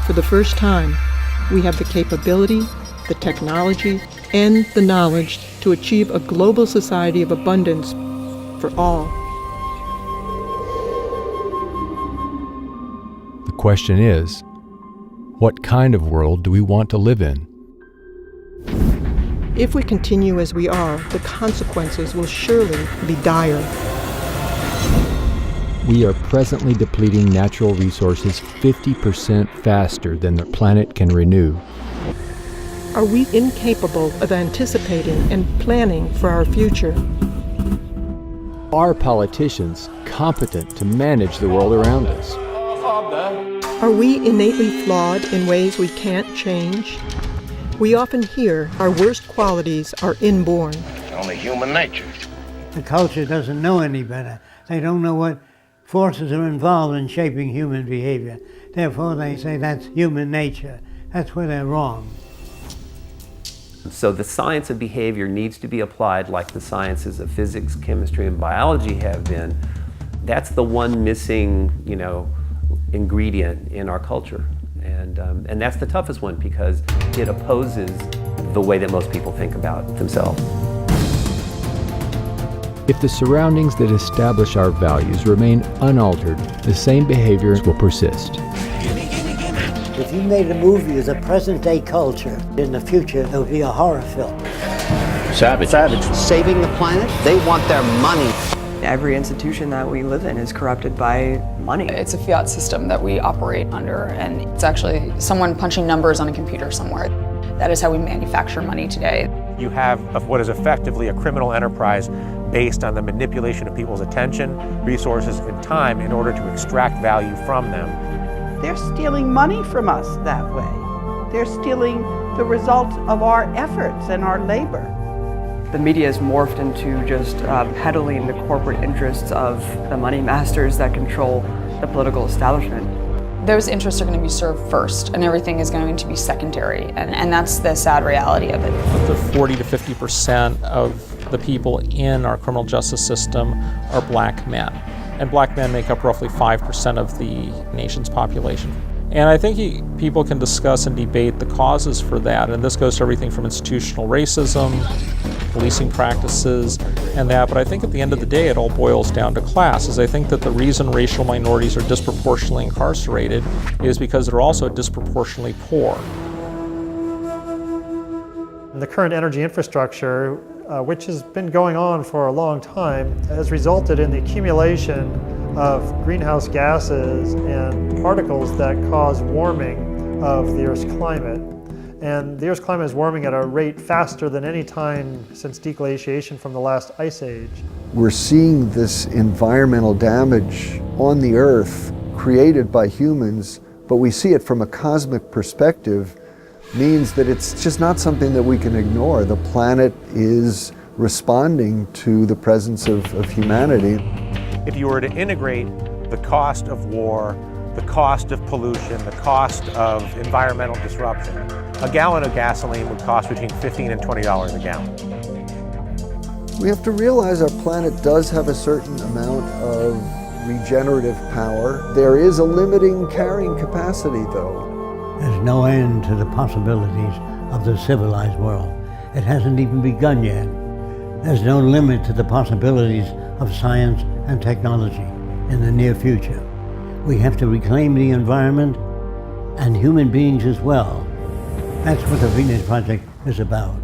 for the first time, we have the capability, the technology, and the knowledge to achieve a global society of abundance for all. The question is, what kind of world do we want to live in? If we continue as we are, the consequences will surely be dire. We are presently depleting natural resources 50% faster than the planet can renew. Are we incapable of anticipating and planning for our future? Are politicians competent to manage the world around us? Are we innately flawed in ways we can't change? We often hear our worst qualities are inborn. It's only human nature. The culture doesn't know any better. They don't know what forces are involved in shaping human behavior. Therefore, they say that's human nature. That's where they're wrong. So the science of behavior needs to be applied like the sciences of physics, chemistry, and biology have been. That's the one missing, ingredient in our culture. And that's the toughest one because it opposes the way that most people think about themselves. If the surroundings that establish our values remain unaltered, the same behaviors will persist. If you made a movie as a present-day culture, in the future, it would be a horror film. Savage. Saving the planet, they want their money. Every institution that we live in is corrupted by money. It's a fiat system that we operate under, and it's actually someone punching numbers on a computer somewhere. That is how we manufacture money today. You have what is effectively a criminal enterprise based on the manipulation of people's attention, resources, and time in order to extract value from them. They're stealing money from us that way. They're stealing the results of our efforts and our labor. The media has morphed into just peddling the corporate interests of the money masters that control the political establishment. Those interests are going to be served first, and everything is going to be secondary, and that's the sad reality of it. The 40 to 50% of the people in our criminal justice system are black men. And black men make up roughly 5% of the nation's population. And I think people can discuss and debate the causes for that, and this goes to everything from institutional racism, policing practices, and that, but I think at the end of the day it all boils down to class, is I think that the reason racial minorities are disproportionately incarcerated is because they're also disproportionately poor. The current energy infrastructure, which has been going on for a long time, has resulted in the accumulation of greenhouse gases and particles that cause warming of the Earth's climate. And the Earth's climate is warming at a rate faster than any time since deglaciation from the last ice age. We're seeing this environmental damage on the Earth created by humans, but we see it from a cosmic perspective, means that it's just not something that we can ignore. The planet is responding to the presence of humanity. If you were to integrate the cost of war, the cost of pollution, the cost of environmental disruption, a gallon of gasoline would cost between $15 and $20 a gallon. We have to realize our planet does have a certain amount of regenerative power. There is a limiting carrying capacity, though. There's no end to the possibilities of the civilized world. It hasn't even begun yet. There's no limit to the possibilities of science and technology in the near future. We have to reclaim the environment and human beings as well. That's what the Venus Project is about.